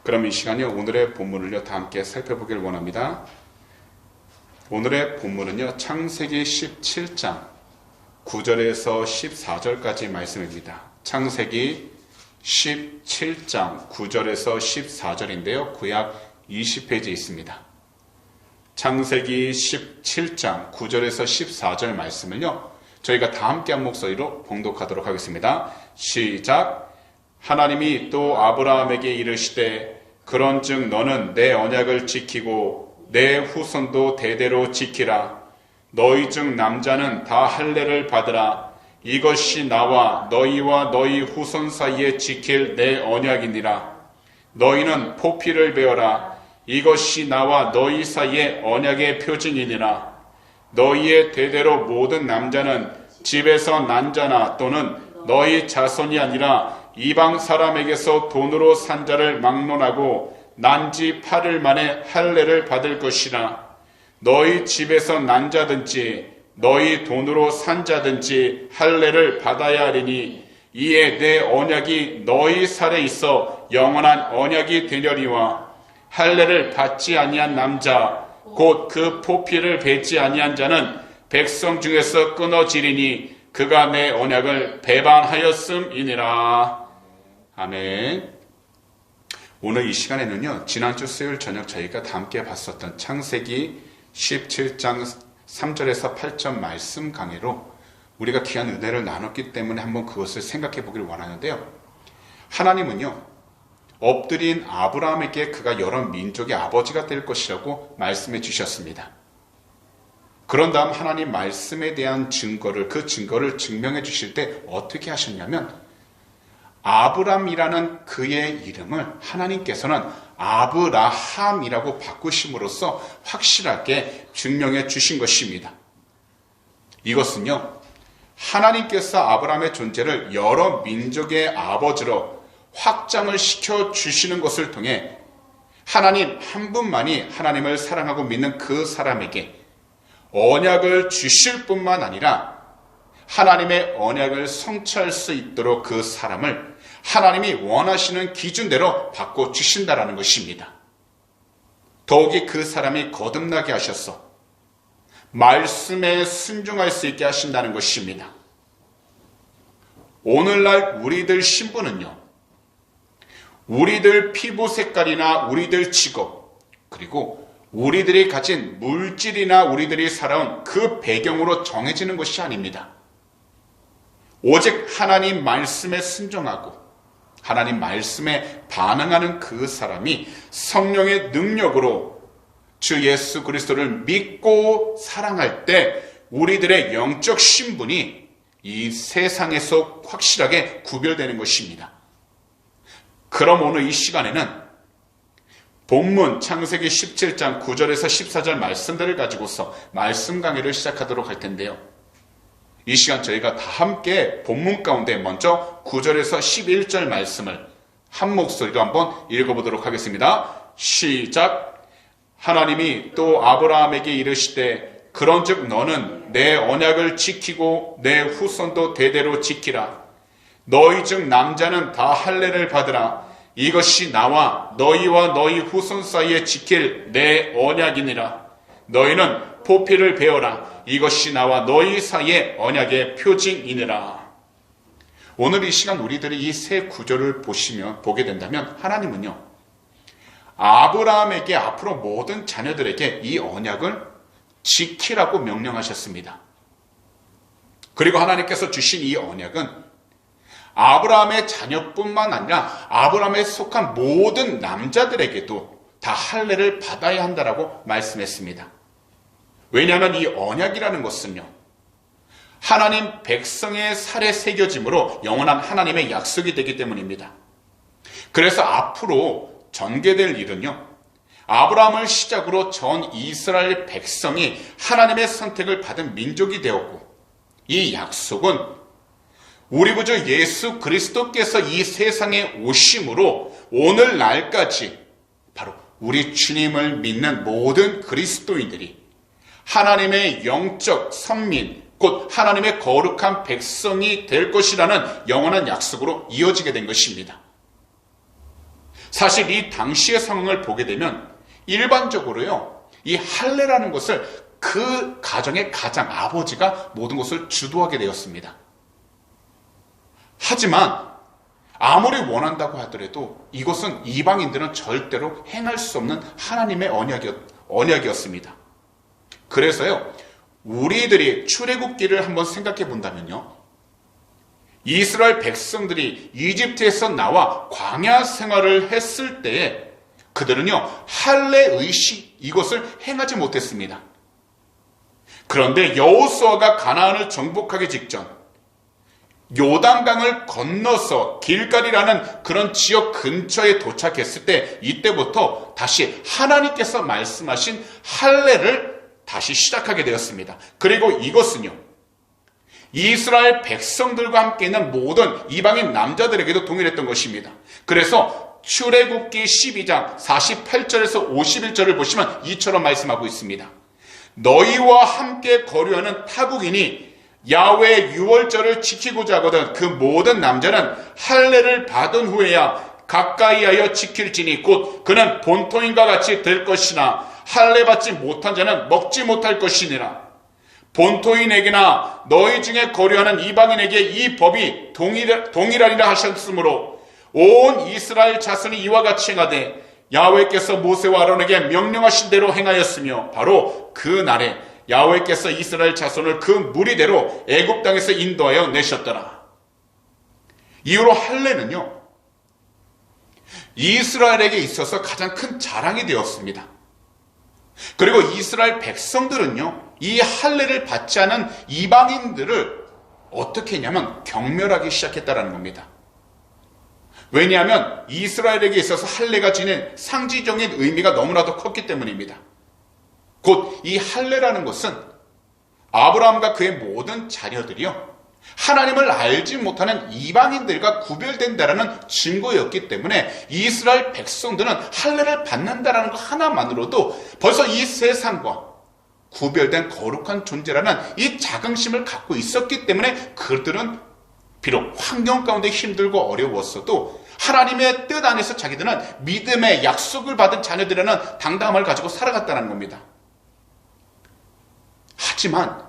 그럼 이 시간에 오늘의 본문을요 다 함께 살펴보길 원합니다. 오늘의 본문은요 창세기 17장 9절에서 14절까지 말씀입니다. 창세기 17장 9절에서 14절인데요. 구약 20페이지에 있습니다. 창세기 17장 9절에서 14절 말씀을요 저희가 다 함께 한 목소리로 봉독하도록 하겠습니다. 시작. 하나님이 또 아브라함에게 이르시되 그런즉 너는 내 언약을 지키고 내 후손도 대대로 지키라. 너희 중 남자는 다 할례를 받으라. 이것이 나와 너희와 너희 후손 사이에 지킬 내 언약이니라. 너희는 포피를 베어라. 이것이 나와 너희 사이의 언약의 표징이니라. 너희의 대대로 모든 남자는 집에서 난 자나 또는 너희 자손이 아니라 이방 사람에게서 돈으로 산 자를 막론하고 난지 8일 만에 할례를 받을 것이라. 너희 집에서 난 자든지 너희 돈으로 산 자든지 할례를 받아야 하리니 이에 내 언약이 너희 살에 있어 영원한 언약이 되려니와 할례를 받지 아니한 남자 곧 그 포피를 뱉지 아니한 자는 백성 중에서 끊어지리니 그가 내 언약을 배반하였음이니라. 아멘. 오늘 이 시간에는요 지난주 수요일 저녁 저희가 다 함께 봤었던 창세기 17장 3절에서 8절 말씀 강의로 우리가 귀한 은혜를 나눴기 때문에 한번 그것을 생각해 보길 원하는데요. 하나님은요 엎드린 아브라함에게 그가 여러 민족의 아버지가 될 것이라고 말씀해 주셨습니다. 그런 다음 하나님 말씀에 대한 증거를 그 증거를 증명해 주실 때 어떻게 하셨냐면 아브람이라는 그의 이름을 하나님께서는 아브라함이라고 바꾸심으로써 확실하게 증명해 주신 것입니다. 이것은요 하나님께서 아브라함의 존재를 여러 민족의 아버지로 확장을 시켜 주시는 것을 통해 하나님 한 분만이 하나님을 사랑하고 믿는 그 사람에게 언약을 주실 뿐만 아니라 하나님의 언약을 성취할 수 있도록 그 사람을 하나님이 원하시는 기준대로 바꿔주신다라는 것입니다. 더욱이 그 사람이 거듭나게 하셔서 말씀에 순종할 수 있게 하신다는 것입니다. 오늘날 우리들 신분은요 우리들 피부 색깔이나 우리들 직업 그리고 우리들이 가진 물질이나 우리들이 살아온 그 배경으로 정해지는 것이 아닙니다. 오직 하나님 말씀에 순종하고 하나님 말씀에 반응하는 그 사람이 성령의 능력으로 주 예수 그리스도를 믿고 사랑할 때 우리들의 영적 신분이 이 세상에서 확실하게 구별되는 것입니다. 그럼 오늘 이 시간에는 본문 창세기 17장 9절에서 14절 말씀들을 가지고서 말씀 강의를 시작하도록 할 텐데요. 이 시간 저희가 다 함께 본문 가운데 먼저 9절에서 11절 말씀을 한 목소리로 한번 읽어보도록 하겠습니다. 시작. 하나님이 또 아브라함에게 이르시되 그런즉 너는 내 언약을 지키고 내 후손도 대대로 지키라. 너희 중 남자는 다 할례를 받으라. 이것이 나와 너희와 너희 후손 사이에 지킬 내 언약이니라. 너희는 포피를 베어라. 이것이 나와 너희 사이의 언약의 표징이니라. 오늘 이 시간 우리들이 이 세 구절을 보게 된다면 하나님은요 아브라함에게 앞으로 모든 자녀들에게 이 언약을 지키라고 명령하셨습니다. 그리고 하나님께서 주신 이 언약은 아브라함의 자녀뿐만 아니라 아브라함에 속한 모든 남자들에게도 다 할례를 받아야 한다라고 말씀했습니다. 왜냐하면 이 언약이라는 것은요 하나님 백성의 살에 새겨짐으로 영원한 하나님의 약속이 되기 때문입니다. 그래서 앞으로 전개될 일은요 아브라함을 시작으로 전 이스라엘 백성이 하나님의 선택을 받은 민족이 되었고 이 약속은 우리 구주 예수 그리스도께서 이 세상에 오심으로 오늘날까지 바로 우리 주님을 믿는 모든 그리스도인들이 하나님의 영적 선민 곧 하나님의 거룩한 백성이 될 것이라는 영원한 약속으로 이어지게 된 것입니다. 사실 이 당시의 상황을 보게 되면 일반적으로요, 이 할례라는 것을 그 가정의 가장 아버지가 모든 것을 주도하게 되었습니다. 하지만 아무리 원한다고 하더라도 이것은 이방인들은 절대로 행할 수 없는 하나님의 언약이었습니다. 그래서요, 우리들이 출애굽기를 한번 생각해 본다면요, 이스라엘 백성들이 이집트에서 나와 광야 생활을 했을 때에 그들은요, 할례 의식 이것을 행하지 못했습니다. 그런데 여호수아가 가나안을 정복하기 직전 요단강을 건너서 길갈이라는 그런 지역 근처에 도착했을 때 이때부터 다시 하나님께서 말씀하신 할례를 다시 시작하게 되었습니다. 그리고 이것은요, 이스라엘 백성들과 함께 있는 모든 이방인 남자들에게도 동일했던 것입니다. 그래서 출애굽기 12장 48절에서 51절을 보시면 이처럼 말씀하고 있습니다. 너희와 함께 거류하는 타국인이 야훼의 유월절을 지키고자 하거든 그 모든 남자는 할례를 받은 후에야 가까이하여 지킬지니 곧 그는 본토인과 같이 될 것이나 할례 받지 못한 자는 먹지 못할 것이니라. 본토인에게나 너희 중에 거류하는 이방인에게 이 법이 동일하리라 하셨으므로 온 이스라엘 자손이 이와 같이 행하되 야훼께서 모세와 아론에게 명령하신 대로 행하였으며 바로 그 날에 야훼께서 이스라엘 자손을 그 무리대로 애굽 땅에서 인도하여 내셨더라. 이후로 할례는요, 이스라엘에게 있어서 가장 큰 자랑이 되었습니다. 그리고 이스라엘 백성들은요, 이 할례를 받지 않은 이방인들을 어떻게 했냐면 경멸하기 시작했다는 겁니다. 왜냐하면 이스라엘에게 있어서 할례가 지닌 상징적인 의미가 너무나도 컸기 때문입니다. 곧 이 할례라는 것은 아브라함과 그의 모든 자녀들이요, 하나님을 알지 못하는 이방인들과 구별된다라는 증거였기 때문에 이스라엘 백성들은 할례를 받는다라는 것 하나만으로도 벌써 이 세상과 구별된 거룩한 존재라는 이 자긍심을 갖고 있었기 때문에 그들은 비록 환경 가운데 힘들고 어려웠어도 하나님의 뜻 안에서 자기들은 믿음의 약속을 받은 자녀들이라는 당당함을 가지고 살아갔다는 겁니다. 하지만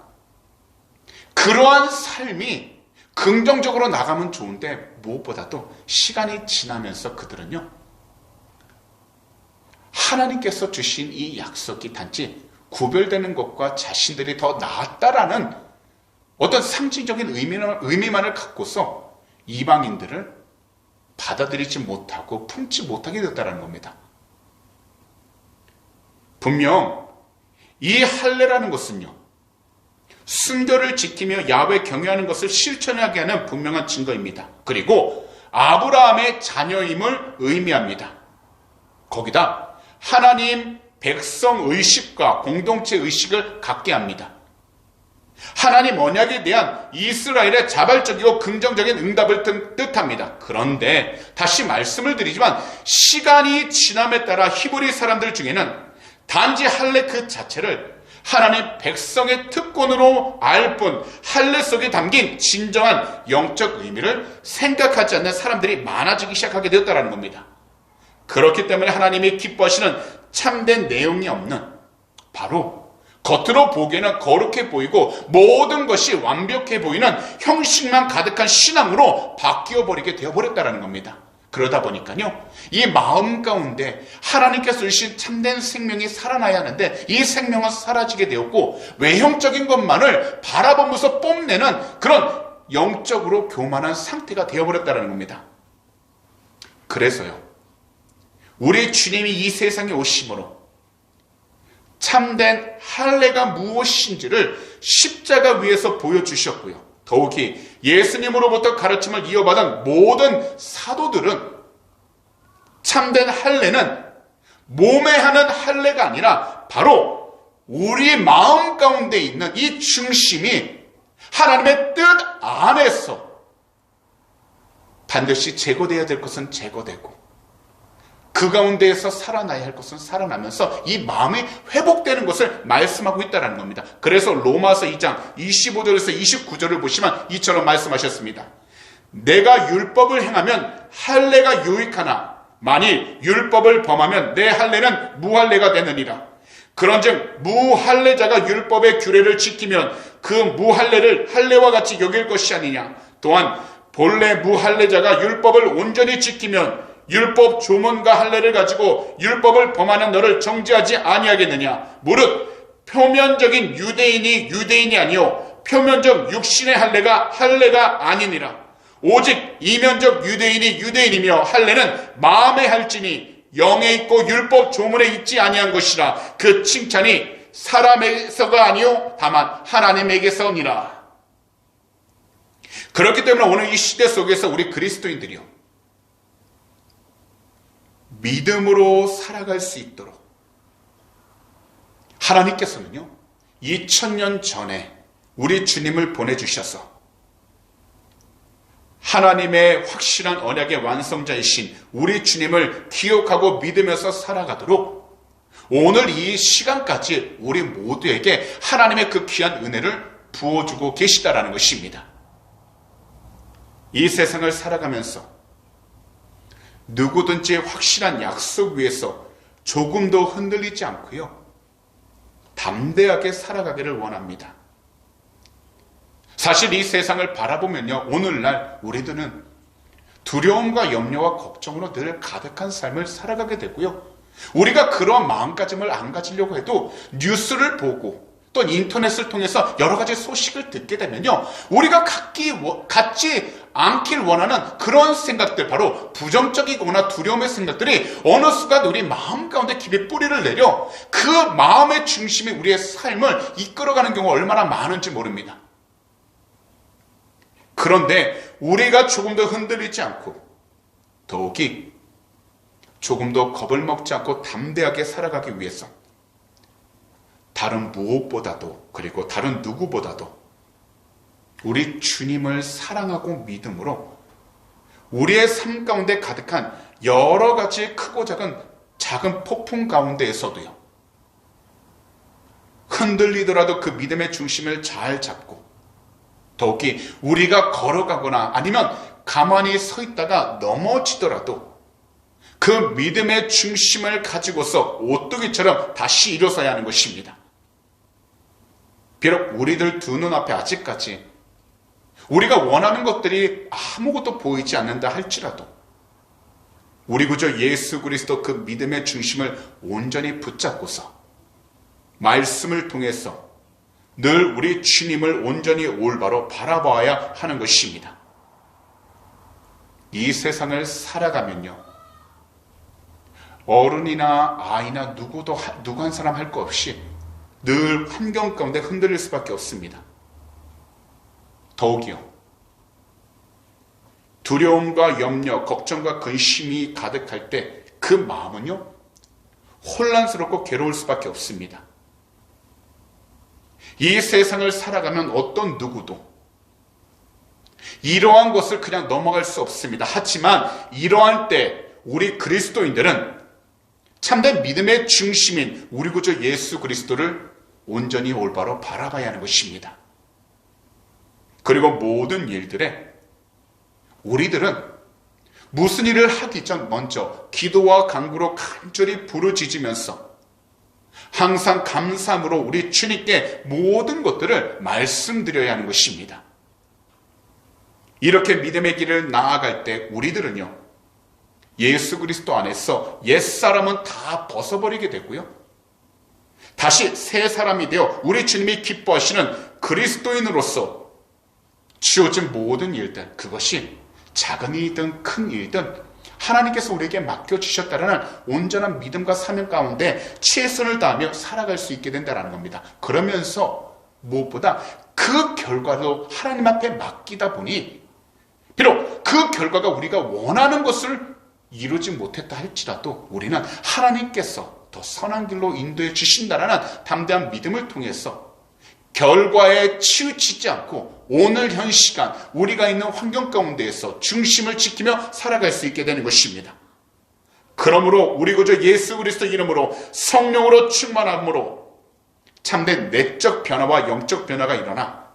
그러한 삶이 긍정적으로 나가면 좋은데 무엇보다도 시간이 지나면서 그들은요, 하나님께서 주신 이 약속이 단지 구별되는 것과 자신들이 더 나았다라는 어떤 상징적인 의미만을 갖고서 이방인들을 받아들이지 못하고 품지 못하게 됐다는 겁니다. 분명 이 할례라는 것은요, 순결을 지키며 야훼 경외하는 것을 실천하게 하는 분명한 증거입니다. 그리고 아브라함의 자녀임을 의미합니다. 거기다 하나님 백성 의식과 공동체 의식을 갖게 합니다. 하나님 언약에 대한 이스라엘의 자발적이고 긍정적인 응답을 뜻합니다. 그런데 다시 말씀을 드리지만 시간이 지남에 따라 히브리 사람들 중에는 단지 할례 그 자체를 하나님 백성의 특권으로 알 뿐 할례 속에 담긴 진정한 영적 의미를 생각하지 않는 사람들이 많아지기 시작하게 되었다는 겁니다. 그렇기 때문에 하나님이 기뻐하시는 참된 내용이 없는, 바로 겉으로 보기에는 거룩해 보이고 모든 것이 완벽해 보이는 형식만 가득한 신앙으로 바뀌어버리게 되어버렸다는 겁니다. 그러다 보니까요, 이 마음 가운데 하나님께서 주신 참된 생명이 살아나야 하는데 이 생명은 사라지게 되었고 외형적인 것만을 바라보면서 뽐내는 그런 영적으로 교만한 상태가 되어버렸다는 겁니다. 그래서요, 우리 주님이 이 세상에 오심으로 참된 할례가 무엇인지를 십자가 위에서 보여주셨고요, 더욱이 예수님으로부터 가르침을 이어받은 모든 사도들은 참된 할례는 몸에 하는 할례가 아니라 바로 우리 마음 가운데 있는 이 중심이 하나님의 뜻 안에서 반드시 제거되어야 될 것은 제거되고 그 가운데에서 살아나야 할 것은 살아나면서 이 마음이 회복되는 것을 말씀하고 있다는 겁니다. 그래서 로마서 2장 25절에서 29절을 보시면 이처럼 말씀하셨습니다. 내가 율법을 행하면 할례가 유익하나 만일 율법을 범하면 내 할례는 무할례가 되느니라. 그런즉 무할례자가 율법의 규례를 지키면 그 무할례를 할례와 같이 여길 것이 아니냐. 또한 본래 무할례자가 율법을 온전히 지키면 율법 조문과 할례를 가지고 율법을 범하는 너를 정죄하지 아니하겠느냐. 무릇 표면적인 유대인이 아니요 표면적 육신의 할례가 아니니라. 오직 이면적 유대인이며 할례는 마음에 할지니 영에 있고 율법 조문에 있지 아니한 것이라. 그 칭찬이 사람에게서가 아니요 다만 하나님에게서니라. 그렇기 때문에 오늘 이 시대 속에서 우리 그리스도인들이요, 믿음으로 살아갈 수 있도록 하나님께서는요 2000년 전에 우리 주님을 보내주셔서 하나님의 확실한 언약의 완성자이신 우리 주님을 기억하고 믿으면서 살아가도록 오늘 이 시간까지 우리 모두에게 하나님의 그 귀한 은혜를 부어주고 계시다라는 것입니다. 이 세상을 살아가면서 누구든지 확실한 약속 위에서 조금도 흔들리지 않고요, 담대하게 살아가기를 원합니다. 사실 이 세상을 바라보면요, 오늘날 우리들은 두려움과 염려와 걱정으로 늘 가득한 삶을 살아가게 되고요, 우리가 그런 마음가짐을 안 가지려고 해도 뉴스를 보고 또 인터넷을 통해서 여러 가지 소식을 듣게 되면요, 우리가 갖지 않길 원하는 그런 생각들, 바로 부정적이거나 두려움의 생각들이 어느 순간 우리 마음 가운데 깊이 뿌리를 내려 그 마음의 중심이 우리의 삶을 이끌어가는 경우가 얼마나 많은지 모릅니다. 그런데 우리가 조금 더 흔들리지 않고 더욱이 조금 더 겁을 먹지 않고 담대하게 살아가기 위해서 다른 무엇보다도, 그리고 다른 누구보다도 우리 주님을 사랑하고 믿음으로 우리의 삶 가운데 가득한 여러 가지 크고 작은 폭풍 가운데에서도요, 흔들리더라도 그 믿음의 중심을 잘 잡고 더욱이 우리가 걸어가거나 아니면 가만히 서 있다가 넘어지더라도 그 믿음의 중심을 가지고서 오뚜기처럼 다시 일어서야 하는 것입니다. 비록 우리들 두 눈앞에 아직까지 우리가 원하는 것들이 아무것도 보이지 않는다 할지라도 우리 구주 예수 그리스도 그 믿음의 중심을 온전히 붙잡고서 말씀을 통해서 늘 우리 주님을 온전히 올바로 바라봐야 하는 것입니다. 이 세상을 살아가면요, 어른이나 아이나 누구 한 사람 할 것 없이 늘 환경 가운데 흔들릴 수밖에 없습니다. 더욱이요, 두려움과 염려, 걱정과 근심이 가득할 때 그 마음은요, 혼란스럽고 괴로울 수밖에 없습니다. 이 세상을 살아가면 어떤 누구도 이러한 것을 그냥 넘어갈 수 없습니다. 하지만 이러한 때 우리 그리스도인들은 참된 믿음의 중심인 우리 구주 예수 그리스도를 온전히 올바로 바라봐야 하는 것입니다. 그리고 모든 일들에 우리들은 무슨 일을 하기 전 먼저 기도와 간구로 간절히 부르짖으면서 항상 감사함으로 우리 주님께 모든 것들을 말씀드려야 하는 것입니다. 이렇게 믿음의 길을 나아갈 때 우리들은요, 예수 그리스도 안에서 옛사람은 다 벗어버리게 되고요, 다시 새 사람이 되어 우리 주님이 기뻐하시는 그리스도인으로서 지어진 모든 일들, 그것이 작은 일이든 큰 일이든 하나님께서 우리에게 맡겨주셨다는 온전한 믿음과 사명 가운데 최선을 다하며 살아갈 수 있게 된다는 겁니다. 그러면서 무엇보다 그 결과도 하나님 앞에 맡기다 보니 비록 그 결과가 우리가 원하는 것을 이루지 못했다 할지라도 우리는 하나님께서 더 선한 길로 인도해 주신다라는 담대한 믿음을 통해서 결과에 치우치지 않고 오늘 현 시간 우리가 있는 환경 가운데에서 중심을 지키며 살아갈 수 있게 되는 것입니다. 그러므로 우리 구주 예수 그리스도 이름으로 성령으로 충만함으로 참된 내적 변화와 영적 변화가 일어나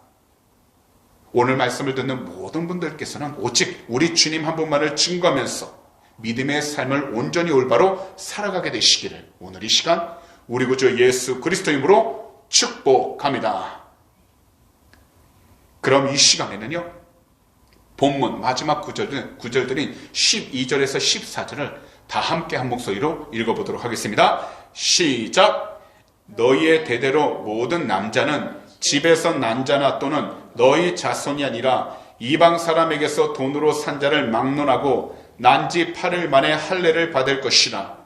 오늘 말씀을 듣는 모든 분들께서는 오직 우리 주님 한 분만을 증거하면서 믿음의 삶을 온전히 올바로 살아가게 되시기를 오늘 이 시간 우리 구주 예수 그리스도 이름으로 축복합니다. 그럼 이 시간에는요, 본문 마지막 구절들인 12절에서 14절을 다 함께 한 목소리로 읽어보도록 하겠습니다. 시작! 너희의 대대로 모든 남자는 집에서 난 자나 또는 너희 자손이 아니라 이방 사람에게서 돈으로 산 자를 막론하고 난 지 8일 만에 할례를 받을 것이라.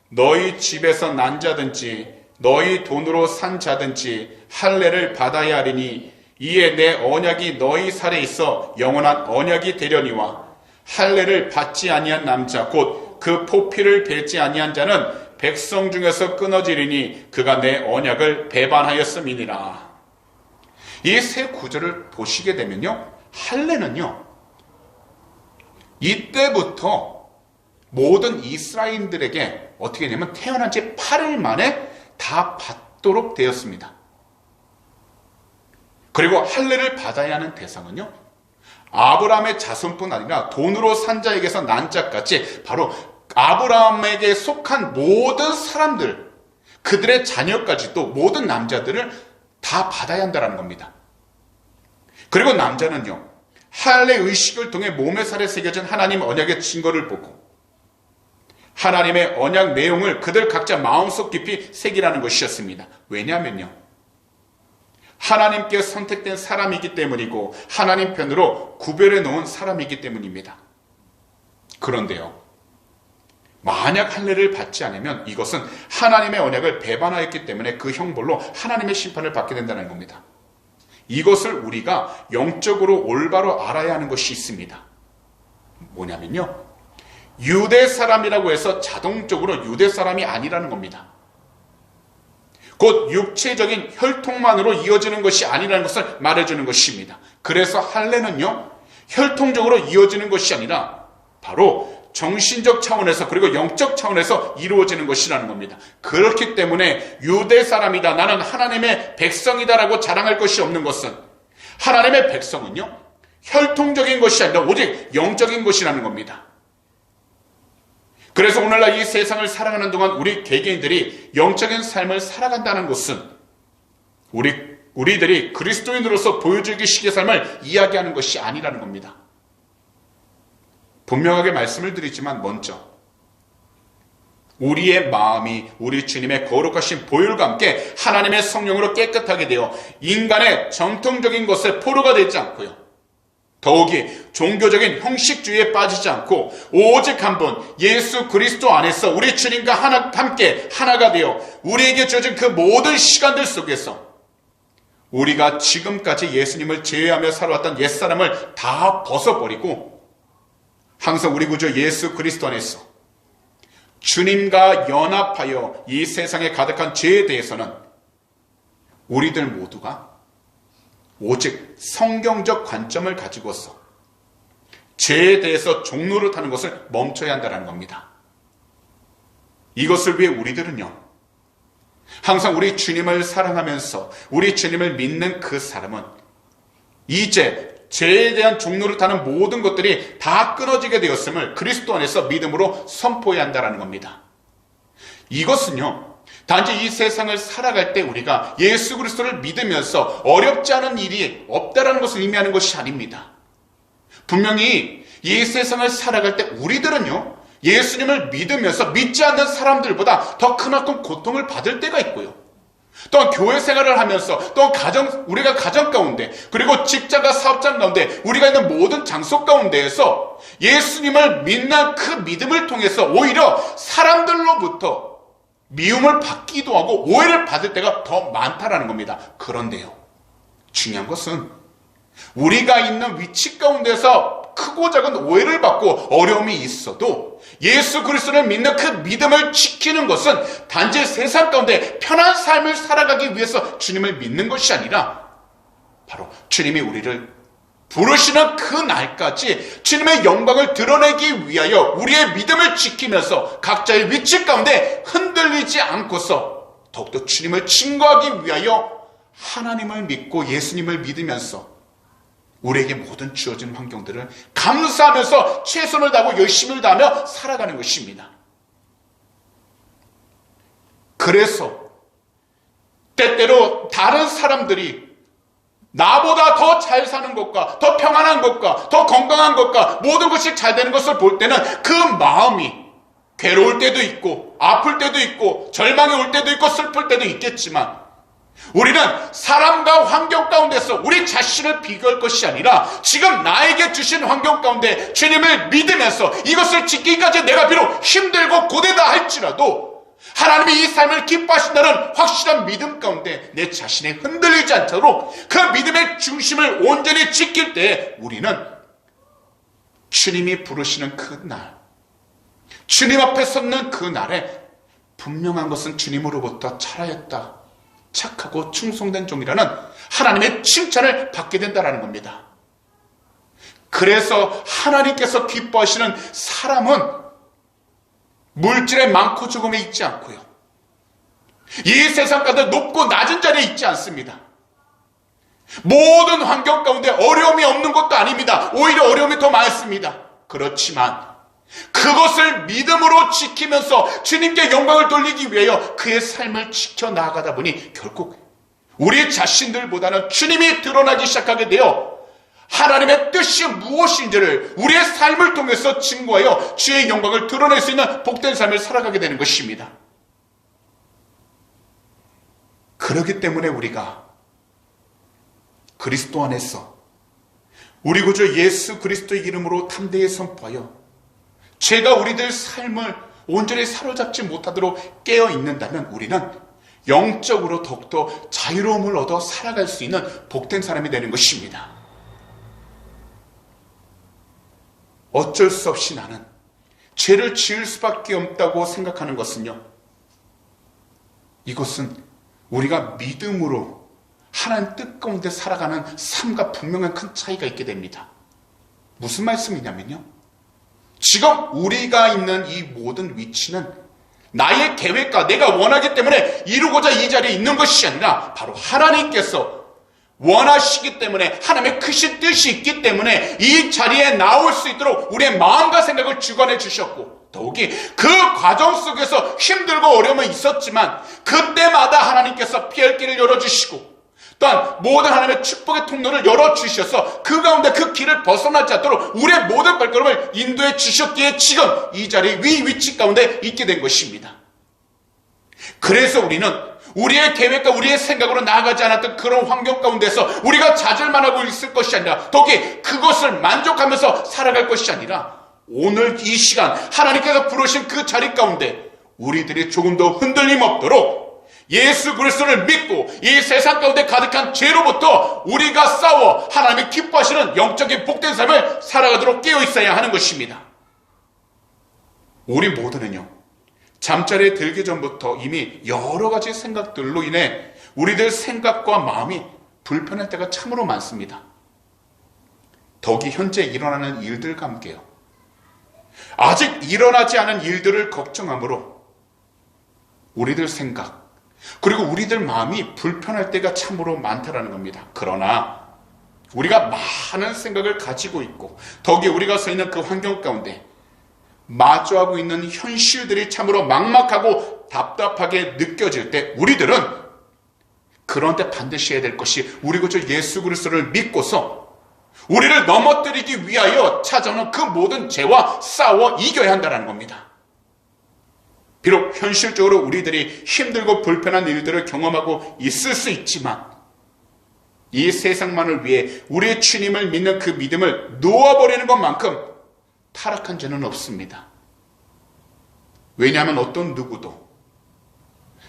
너희 집에서 난 자든지 너희 돈으로 산 자든지 할례를 받아야 하리니 이에 내 언약이 너희 살에 있어 영원한 언약이 되려니와 할례를 받지 아니한 남자 곧 그 포피를 벨지 아니한 자는 백성 중에서 끊어지리니 그가 내 언약을 배반하였음이니라. 이 세 구절을 보시게 되면요, 할례는요, 이때부터 모든 이스라엘인들에게 어떻게 되냐면 태어난 지 8일 만에 다 받도록 되었습니다. 그리고 할례를 받아야 하는 대상은요, 아브라함의 자손뿐 아니라 돈으로 산 자에게서 난 자까지 바로 아브라함에게 속한 모든 사람들, 그들의 자녀까지도 모든 남자들을 다 받아야 한다는 겁니다. 그리고 남자는요, 할례 의식을 통해 몸의 살에 새겨진 하나님 언약의 증거를 보고 하나님의 언약 내용을 그들 각자 마음속 깊이 새기라는 것이었습니다. 왜냐하면요, 하나님께 선택된 사람이기 때문이고 하나님 편으로 구별해 놓은 사람이기 때문입니다. 그런데요, 만약 할례를 받지 않으면 이것은 하나님의 언약을 배반하였기 때문에 그 형벌로 하나님의 심판을 받게 된다는 겁니다. 이것을 우리가 영적으로 올바로 알아야 하는 것이 있습니다. 뭐냐면요, 유대 사람이라고 해서 자동적으로 유대 사람이 아니라는 겁니다. 곧 육체적인 혈통만으로 이어지는 것이 아니라는 것을 말해주는 것입니다. 그래서 할례는요, 혈통적으로 이어지는 것이 아니라 바로 정신적 차원에서 그리고 영적 차원에서 이루어지는 것이라는 겁니다. 그렇기 때문에 유대 사람이다, 나는 하나님의 백성이다라고 자랑할 것이 없는 것은, 하나님의 백성은요, 혈통적인 것이 아니라 오직 영적인 것이라는 겁니다. 그래서 오늘날 이 세상을 살아가는 동안 우리 개개인들이 영적인 삶을 살아간다는 것은 우리들이 그리스도인으로서 보여주기 식의 삶을 이야기하는 것이 아니라는 겁니다. 분명하게 말씀을 드리지만 먼저 우리의 마음이 우리 주님의 거룩하신 보혈과 함께 하나님의 성령으로 깨끗하게 되어 인간의 전통적인 것에 포로가 되지 않고요, 더욱이 종교적인 형식주의에 빠지지 않고 오직 한 분 예수 그리스도 안에서 우리 주님과 함께 하나가 되어 우리에게 주어진 그 모든 시간들 속에서 우리가 지금까지 예수님을 제외하며 살아왔던 옛사람을 다 벗어버리고 항상 우리 구주 예수 그리스도 안에서 주님과 연합하여 이 세상에 가득한 죄에 대해서는 우리들 모두가 오직 성경적 관점을 가지고서 죄에 대해서 종로를 타는 것을 멈춰야 한다는 겁니다. 이것을 위해 우리들은요, 항상 우리 주님을 사랑하면서 우리 주님을 믿는 그 사람은 이제 죄에 대한 종로를 타는 모든 것들이 다 끊어지게 되었음을 그리스도 안에서 믿음으로 선포해야 한다는 겁니다. 이것은요, 단지 이 세상을 살아갈 때 우리가 예수 그리스도를 믿으면서 어렵지 않은 일이 없다라는 것을 의미하는 것이 아닙니다. 분명히 이 세상을 살아갈 때 우리들은요, 예수님을 믿으면서 믿지 않는 사람들보다 더 크나큰 고통을 받을 때가 있고요, 또한 교회 생활을 하면서 또 우리가 가정 가운데 그리고 직장과 사업장 가운데 우리가 있는 모든 장소 가운데에서 예수님을 믿는 그 믿음을 통해서 오히려 사람들로부터 미움을 받기도 하고 오해를 받을 때가 더 많다라는 겁니다. 그런데요, 중요한 것은 우리가 있는 위치 가운데서 크고 작은 오해를 받고 어려움이 있어도 예수 그리스도를 믿는 그 믿음을 지키는 것은 단지 세상 가운데 편한 삶을 살아가기 위해서 주님을 믿는 것이 아니라 바로 주님이 우리를 부르시는 그 날까지 주님의 영광을 드러내기 위하여 우리의 믿음을 지키면서 각자의 위치 가운데 흔들리지 않고서 더욱더 주님을 증거하기 위하여 하나님을 믿고 예수님을 믿으면서 우리에게 모든 주어진 환경들을 감사하면서 최선을 다하고 열심을 다하며 살아가는 것입니다. 그래서 때때로 다른 사람들이 나보다 더 잘 사는 것과 더 평안한 것과 더 건강한 것과 모든 것이 잘 되는 것을 볼 때는 그 마음이 괴로울 때도 있고 아플 때도 있고 절망이 올 때도 있고 슬플 때도 있겠지만, 우리는 사람과 환경 가운데서 우리 자신을 비교할 것이 아니라 지금 나에게 주신 환경 가운데 주님을 믿으면서 이것을 지키기까지 내가 비록 힘들고 고되다 할지라도 하나님이 이 삶을 기뻐하신다는 확실한 믿음 가운데 내 자신이 흔들리지 않도록 그 믿음의 중심을 온전히 지킬 때 우리는 주님이 부르시는 그 날, 주님 앞에 섰는 그 날에 분명한 것은 주님으로부터 잘하였다, 착하고 충성된 종이라는 하나님의 칭찬을 받게 된다는 겁니다. 그래서 하나님께서 기뻐하시는 사람은 물질의 많고 적음에 있지 않고요, 이 세상 가운데 높고 낮은 자리에 있지 않습니다. 모든 환경 가운데 어려움이 없는 것도 아닙니다. 오히려 어려움이 더 많습니다. 그렇지만 그것을 믿음으로 지키면서 주님께 영광을 돌리기 위하여 그의 삶을 지켜나가다 보니 결국 우리 자신들보다는 주님이 드러나기 시작하게 되어 하나님의 뜻이 무엇인지를 우리의 삶을 통해서 증거하여 주의 영광을 드러낼 수 있는 복된 삶을 살아가게 되는 것입니다. 그렇기 때문에 우리가 그리스도 안에서 우리 구주 예수 그리스도의 이름으로 담대히 선포하여 죄가 우리들 삶을 온전히 사로잡지 못하도록 깨어 있는다면 우리는 영적으로 더욱더 자유로움을 얻어 살아갈 수 있는 복된 사람이 되는 것입니다. 어쩔 수 없이 나는 죄를 지을 수밖에 없다고 생각하는 것은요, 이것은 우리가 믿음으로 하나님 뜻 가운데 살아가는 삶과 분명한 큰 차이가 있게 됩니다. 무슨 말씀이냐면요, 지금 우리가 있는 이 모든 위치는 나의 계획과 내가 원하기 때문에 이루고자 이 자리에 있는 것이 아니라 바로 하나님께서 원하시기 때문에, 하나님의 크신 뜻이 있기 때문에 이 자리에 나올 수 있도록 우리의 마음과 생각을 주관해 주셨고, 더욱이 그 과정 속에서 힘들고 어려움은 있었지만 그때마다 하나님께서 피할 길을 열어주시고 또한 모든 하나님의 축복의 통로를 열어주셔서 그 가운데 그 길을 벗어나지 않도록 우리의 모든 발걸음을 인도해 주셨기에 지금 이 자리 위치 가운데 있게 된 것입니다. 그래서 우리는 우리의 계획과 우리의 생각으로 나아가지 않았던 그런 환경 가운데서 우리가 좌절만 하고 있을 것이 아니라 더욱이 그것을 만족하면서 살아갈 것이 아니라 오늘 이 시간 하나님께서 부르신 그 자리 가운데 우리들이 조금 더 흔들림 없도록 예수 그리스도를 믿고 이 세상 가운데 가득한 죄로부터 우리가 싸워 하나님이 기뻐하시는 영적인 복된 삶을 살아가도록 깨어 있어야 하는 것입니다. 우리 모두는요, 잠자리에 들기 전부터 이미 여러 가지 생각들로 인해 우리들 생각과 마음이 불편할 때가 참으로 많습니다. 더욱이 현재 일어나는 일들과 함께요, 아직 일어나지 않은 일들을 걱정하므로 우리들 생각 그리고 우리들 마음이 불편할 때가 참으로 많다라는 겁니다. 그러나 우리가 많은 생각을 가지고 있고 더욱이 우리가 서 있는 그 환경 가운데 마주하고 있는 현실들이 참으로 막막하고 답답하게 느껴질 때 우리들은 그런 때 반드시 해야 될 것이 우리 구주 예수 그리스도를 믿고서 우리를 넘어뜨리기 위하여 찾아오는 그 모든 죄와 싸워 이겨야 한다는 겁니다. 비록 현실적으로 우리들이 힘들고 불편한 일들을 경험하고 있을 수 있지만 이 세상만을 위해 우리의 주님을 믿는 그 믿음을 놓아버리는 것만큼 타락한 죄는 없습니다. 왜냐하면 어떤 누구도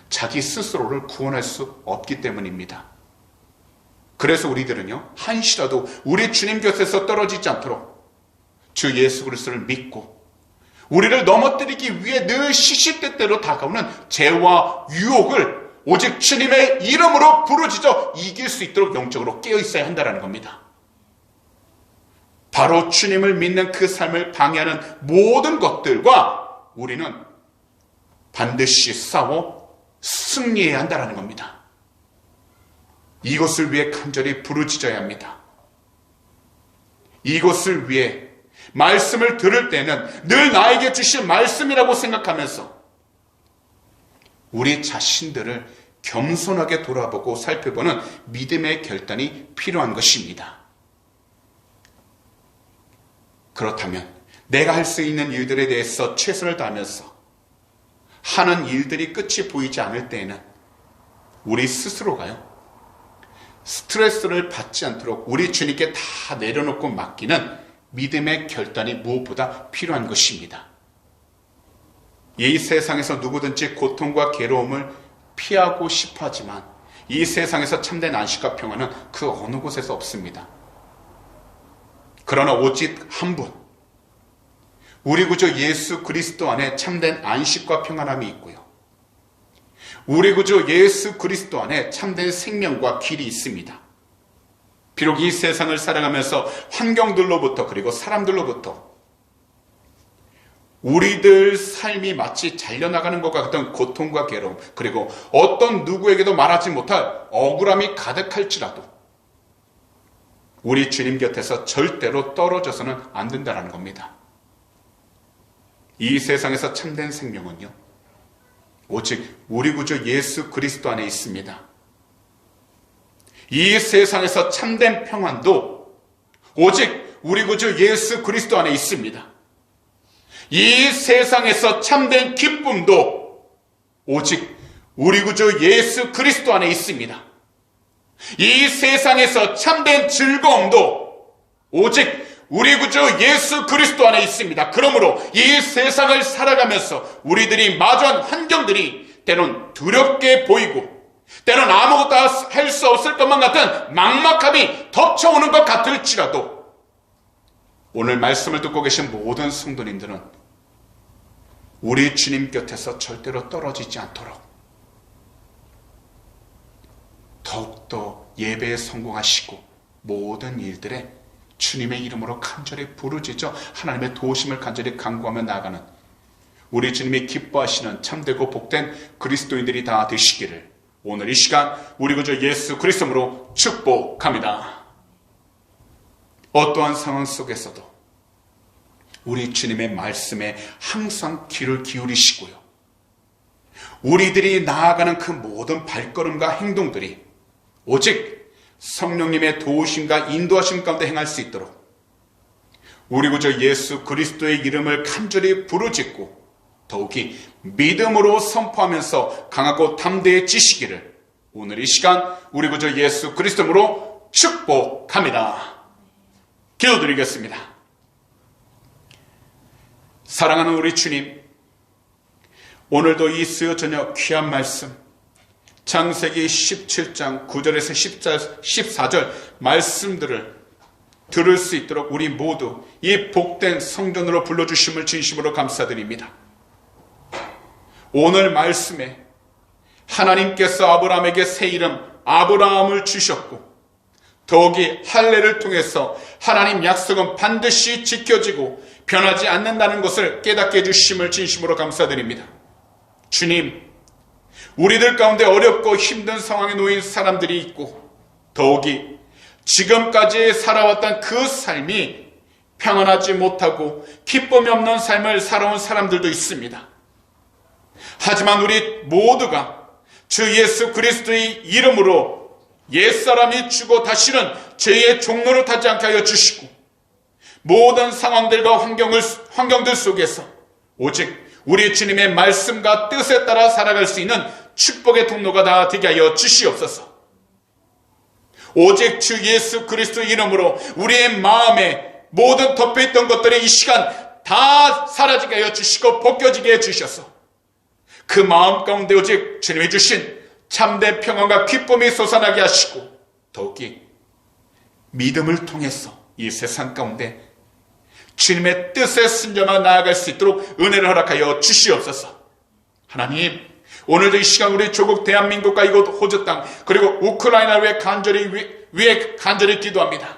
자기 스스로를 구원할 수 없기 때문입니다. 그래서 우리들은요, 한시라도 우리 주님 곁에서 떨어지지 않도록 주 예수 그리스도를 믿고 우리를 넘어뜨리기 위해 늘 시시때때로 다가오는 죄와 유혹을 오직 주님의 이름으로 부르짖어 이길 수 있도록 영적으로 깨어 있어야 한다는 겁니다. 바로 주님을 믿는 그 삶을 방해하는 모든 것들과 우리는 반드시 싸워 승리해야 한다는 겁니다. 이것을 위해 간절히 부르짖어야 합니다. 이것을 위해 말씀을 들을 때는 늘 나에게 주신 말씀이라고 생각하면서 우리 자신들을 겸손하게 돌아보고 살펴보는 믿음의 결단이 필요한 것입니다. 그렇다면 내가 할 수 있는 일들에 대해서 최선을 다하면서 하는 일들이 끝이 보이지 않을 때에는 우리 스스로가요, 스트레스를 받지 않도록 우리 주님께 다 내려놓고 맡기는 믿음의 결단이 무엇보다 필요한 것입니다. 이 세상에서 누구든지 고통과 괴로움을 피하고 싶어 하지만 이 세상에서 참된 안식과 평안은 그 어느 곳에서 없습니다. 그러나 오직 한 분, 우리 구주 예수 그리스도 안에 참된 안식과 평안함이 있고요, 우리 구주 예수 그리스도 안에 참된 생명과 길이 있습니다. 비록 이 세상을 살아가면서 환경들로부터 그리고 사람들로부터 우리들 삶이 마치 잘려나가는 것 같은 고통과 괴로움, 그리고 어떤 누구에게도 말하지 못할 억울함이 가득할지라도 우리 주님 곁에서 절대로 떨어져서는 안 된다는 겁니다. 이 세상에서 참된 생명은요, 오직 우리 구주 예수 그리스도 안에 있습니다. 이 세상에서 참된 평안도 오직 우리 구주 예수 그리스도 안에 있습니다. 이 세상에서 참된 기쁨도 오직 우리 구주 예수 그리스도 안에 있습니다. 이 세상에서 참된 즐거움도 오직 우리 구주 예수 그리스도 안에 있습니다. 그러므로 이 세상을 살아가면서 우리들이 마주한 환경들이 때론 두렵게 보이고 때론 아무것도 할 수 없을 것만 같은 막막함이 덮쳐오는 것 같을지라도 오늘 말씀을 듣고 계신 모든 성도님들은 우리 주님 곁에서 절대로 떨어지지 않도록 더욱더 예배에 성공하시고 모든 일들에 주님의 이름으로 간절히 부르짖어 하나님의 도우심을 간절히 간구하며 나아가는 우리 주님이 기뻐하시는 참되고 복된 그리스도인들이 다 되시기를 오늘 이 시간 우리 구주 예수 그리스도로 축복합니다. 어떠한 상황 속에서도 우리 주님의 말씀에 항상 귀를 기울이시고요, 우리들이 나아가는 그 모든 발걸음과 행동들이 오직 성령님의 도우심과 인도하심 가운데 행할 수 있도록 우리 구주 예수 그리스도의 이름을 간절히 부르짖고 더욱이 믿음으로 선포하면서 강하고 담대해지시기를 오늘 이 시간 우리 구주 예수 그리스도로 축복합니다. 기도드리겠습니다. 사랑하는 우리 주님, 오늘도 이 수요 저녁 귀한 말씀 창세기 17장 9절에서 14절 말씀들을 들을 수 있도록 우리 모두 이 복된 성전으로 불러주심을 진심으로 감사드립니다. 오늘 말씀에 하나님께서 아브라함에게 새 이름 아브라함을 주셨고 더욱이 할례를 통해서 하나님 약속은 반드시 지켜지고 변하지 않는다는 것을 깨닫게 해주심을 진심으로 감사드립니다. 주님, 우리들 가운데 어렵고 힘든 상황에 놓인 사람들이 있고 더욱이 지금까지 살아왔던 그 삶이 평안하지 못하고 기쁨이 없는 삶을 살아온 사람들도 있습니다. 하지만 우리 모두가 주 예수 그리스도의 이름으로 옛사람이 죽어 다시는 죄의 종로를 타지 않게 하여 주시고 모든 상황들과 환경들 속에서 오직 우리 주님의 말씀과 뜻에 따라 살아갈 수 있는 축복의 통로가 다 되게 하여 주시옵소서. 오직 주 예수 그리스도 이름으로 우리의 마음에 모든 덮여있던 것들이 이 시간 다 사라지게 하여 주시고 벗겨지게 해주셔서 그 마음 가운데 오직 주님이 주신 참된 평안과 기쁨이 솟아나게 하시고 더욱이 믿음을 통해서 이 세상 가운데 주님의 뜻에 순종하여 나아갈 수 있도록 은혜를 허락하여 주시옵소서. 하나님, 오늘도 이 시간 우리 조국 대한민국과 이곳 호주 땅 그리고 우크라이나를 위해 간절히 기도합니다.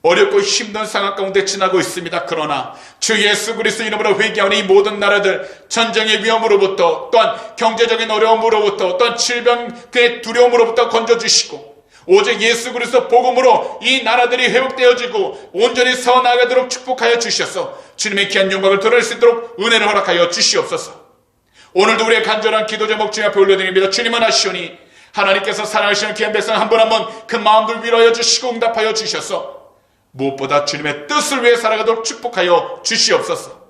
어렵고 힘든 상황 가운데 지나고 있습니다. 그러나 주 예수 그리스도 이름으로 회개하는 이 모든 나라들 전쟁의 위험으로부터 또한 경제적인 어려움으로부터 또한 질병의 두려움으로부터 건져주시고 오직 예수 그리스도 복음으로 이 나라들이 회복되어지고 온전히 서나가도록 축복하여 주셔서 주님의 귀한 영광을 드러낼 수 있도록 은혜를 허락하여 주시옵소서. 오늘도 우리의 간절한 기도 제목 주님 앞에 올려드립니다. 주님은 아시오니 하나님께서 사랑하시는 귀한 백성 한 분 한 분 그 마음들 위로하여 주시고 응답하여 주셔서 무엇보다 주님의 뜻을 위해 살아가도록 축복하여 주시옵소서.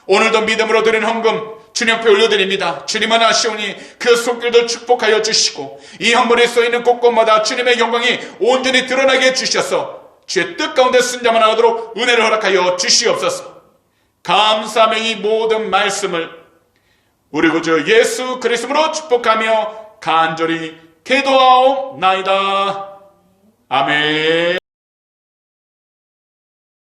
오늘도 믿음으로 드린 헌금 주님 앞에 올려드립니다. 주님은 아시오니 그 손길들 축복하여 주시고 이 헌물에 써있는 곳곳마다 주님의 영광이 온전히 드러나게 해주셔서 주의 뜻 가운데 순장만 하도록 은혜를 허락하여 주시옵소서. 감사하며 이 모든 말씀을 우리 구주 예수 그리스도로 축복하며 간절히 기도하옵나이다. 아멘.